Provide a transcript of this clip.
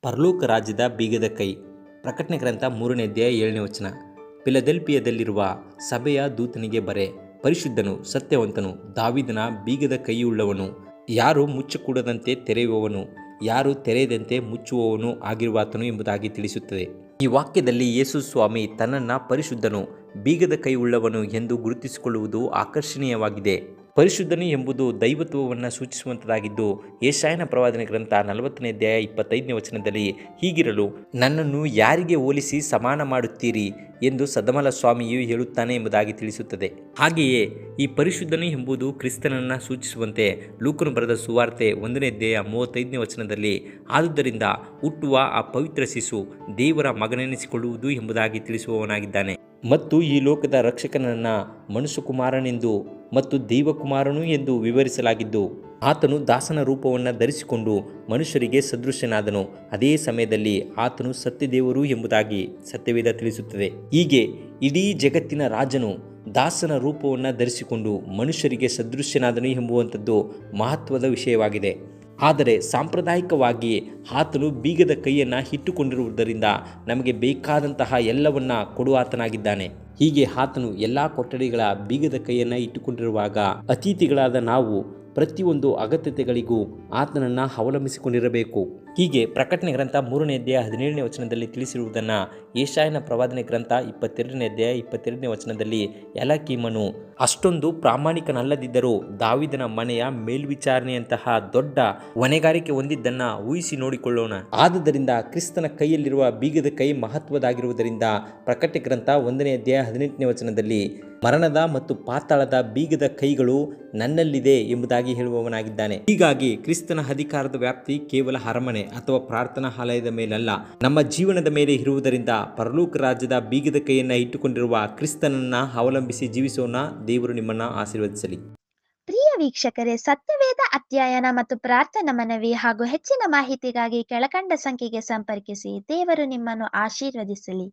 ಪರಲೋಕ ರಾಜ್ಯದ ಬೀಗದ ಕೈ. ಪ್ರಕಟಣೆ ಗ್ರಂಥ 3ನೇ ಅಧ್ಯಾಯ 7ನೇ ವಚನ. ಫಿಲದೆಲ್ಫಿಯದಲ್ಲಿರುವ ಸಭೆಯ ದೂತನಿಗೆ ಬರೆ, ಪರಿಶುದ್ಧನು ಸತ್ಯವಂತನು, ದಾವೀದನ ಬೀಗದ ಕೈಯುಳ್ಳವನು, ಯಾರು ಮುಚ್ಚಕೂಡದಂತೆ ತೆರೆಯುವವನು, ಯಾರು ತೆರೆಯದಂತೆ ಮುಚ್ಚುವವನು ಆಗಿರುವಾತನು ಎಂಬುದಾಗಿ ತಿಳಿಸುತ್ತದೆ. ಈ ವಾಕ್ಯದಲ್ಲಿ ಯೇಸು ಸ್ವಾಮಿ ತನ್ನನ್ನು ಪರಿಶುದ್ಧನು, ಬೀಗದ ಕೈ ಉಳ್ಳವನು ಎಂದು ಗುರುತಿಸಿಕೊಳ್ಳುವುದು ಆಕರ್ಷಣೀಯವಾಗಿದೆ. ಪರಿಶುದ್ಧನು ಎಂಬುದು ದೈವತ್ವವನ್ನು ಸೂಚಿಸುವಂಥದ್ದಾಗಿದ್ದು, ಯೆಶಾಯನ ಪ್ರವಾದನೆ ಗ್ರಂಥ 40ನೇ ಅಧ್ಯಾಯ 25ನೇ ವಚನದಲ್ಲಿ, ಹೀಗಿರಲು ನನ್ನನ್ನು ಯಾರಿಗೆ ಹೋಲಿಸಿ ಸಮಾನ ಮಾಡುತ್ತೀರಿ ಎಂದು ಸದಮಲ ಸ್ವಾಮಿಯು ಹೇಳುತ್ತಾನೆ ಎಂಬುದಾಗಿ ತಿಳಿಸುತ್ತದೆ. ಹಾಗೆಯೇ ಈ ಪರಿಶುದ್ಧನು ಎಂಬುದು ಕ್ರಿಸ್ತನನ್ನು ಸೂಚಿಸುವಂತೆ ಲೂಕನು ಬರೆದ ಸುವಾರ್ತೆ 1ನೇ ಅಧ್ಯಾಯ 35ನೇ ವಚನದಲ್ಲಿ, ಆದುದರಿಂದ ಹುಟ್ಟುವ ಆ ಪವಿತ್ರ ಶಿಶು ದೇವರ ಮಗನೆನಿಸಿಕೊಳ್ಳುವುದು ಎಂಬುದಾಗಿ ತಿಳಿಸುವವನಾಗಿದ್ದಾನೆ. ಮತ್ತು ಈ ಲೋಕದ ರಕ್ಷಕನನ್ನು ಮನುಷ್ಯಕುಮಾರನೆಂದು ಮತ್ತು ದೇವಕುಮಾರನು ಎಂದು ವಿವರಿಸಲಾಗಿದ್ದು, ಆತನು ದಾಸನ ರೂಪವನ್ನು ಧರಿಸಿಕೊಂಡು ಮನುಷ್ಯರಿಗೆ ಸದೃಶ್ಯನಾದನು. ಅದೇ ಸಮಯದಲ್ಲಿ ಆತನು ಸತ್ಯದೇವರು ಎಂಬುದಾಗಿ ಸತ್ಯವೇದ ತಿಳಿಸುತ್ತದೆ. ಹೀಗೆ ಇಡೀ ಜಗತ್ತಿನ ರಾಜನು ದಾಸನ ರೂಪವನ್ನು ಧರಿಸಿಕೊಂಡು ಮನುಷ್ಯರಿಗೆ ಸದೃಶ್ಯನಾದನು ಎಂಬುವಂಥದ್ದು ಮಹತ್ವದ ವಿಷಯವಾಗಿದೆ. ಆದರೆ ಸಾಂಪ್ರದಾಯಿಕವಾಗಿ ಆತನು ಬೀಗದ ಕೈಯನ್ನು ಇಟ್ಟುಕೊಂಡಿರುವುದರಿಂದ ನಮಗೆ ಬೇಕಾದಂತಹ ಎಲ್ಲವನ್ನ ಕೊಡುವಾತನಾಗಿದ್ದಾನೆ. ಹೀಗೆ ಆತನು ಎಲ್ಲ ಕೊಠಡಿಗಳ ಬೀಗದ ಕೈಯನ್ನು ಇಟ್ಟುಕೊಂಡಿರುವಾಗ ಅತಿಥಿಗಳಾದ ನಾವು ಪ್ರತಿಯೊಂದು ಅಗತ್ಯತೆಗಳಿಗೂ ಆತನನ್ನು ಅವಲಂಬಿಸಿಕೊಂಡಿರಬೇಕು. ಹೀಗೆ ಪ್ರಕಟಣೆ ಗ್ರಂಥ 3ನೇ ಅಧ್ಯಾಯ 17ನೇ ವಚನದಲ್ಲಿ ತಿಳಿಸಿರುವುದನ್ನು ಯೆಶಾಯನ ಪ್ರವಾದನೆ ಗ್ರಂಥ 22ನೇ ಅಧ್ಯಾಯ 22ನೇ ವಚನದಲ್ಲಿ, ಎಲಕೀಮನು ಅಷ್ಟೊಂದು ಪ್ರಾಮಾಣಿಕನಲ್ಲದಿದ್ದರೂ ದಾವೀದನ ಮನೆಯ ಮೇಲ್ವಿಚಾರಣೆಯಂತಹ ದೊಡ್ಡ ಹೊಣೆಗಾರಿಕೆ ಹೊಂದಿದ್ದನ್ನು ಊಹಿಸಿ ನೋಡಿಕೊಳ್ಳೋಣ. ಆದುದರಿಂದ ಕ್ರಿಸ್ತನ ಕೈಯಲ್ಲಿರುವ ಬೀಗದ ಕೈ ಮಹತ್ವದಾಗಿರುವುದರಿಂದ ಪ್ರಕಟಣೆ ಗ್ರಂಥ 1ನೇ ಅಧ್ಯಾಯ 18ನೇ ವಚನದಲ್ಲಿ, ಮರಣದ ಮತ್ತು ಪಾತಾಳದ ಬೀಗದ ಕೈಗಳು ನನ್ನಲ್ಲಿದೆ ಎಂಬುದಾಗಿ ಹೇಳುವವನಾಗಿದ್ದಾನೆ. ಹೀಗಾಗಿ ಕ್ರಿಸ್ತನ ಅಧಿಕಾರದ ವ್ಯಾಪ್ತಿ ಕೇವಲ ಅರಮನೆ ಅಥವಾ ಪ್ರಾರ್ಥನಾ ಆಲಯದ ಮೇಲಲ್ಲ, ನಮ್ಮ ಜೀವನದ ಮೇಲೆ ಇರುವುದರಿಂದ ಪರಲೋಕ ರಾಜ್ಯದ ಬೀಗದ ಕೈಯನ್ನು ಇಟ್ಟುಕೊಂಡಿರುವ ಕ್ರಿಸ್ತನನ್ನ ಅವಲಂಬಿಸಿ ಜೀವಿಸೋಣ. ದೇವರು ನಿಮ್ಮನ್ನ ಆಶೀರ್ವದಿಸಲಿ. ಪ್ರಿಯ ವೀಕ್ಷಕರೇ, ಸತ್ಯವೇದ ಅಧ್ಯಯನ ಮತ್ತು ಪ್ರಾರ್ಥನಾ ಮನವಿ ಹಾಗೂ ಹೆಚ್ಚಿನ ಮಾಹಿತಿಗಾಗಿ ಕೆಳಕಂಡ ಸಂಖ್ಯೆಗೆ ಸಂಪರ್ಕಿಸಿ. ದೇವರು ನಿಮ್ಮನ್ನು ಆಶೀರ್ವದಿಸಲಿ.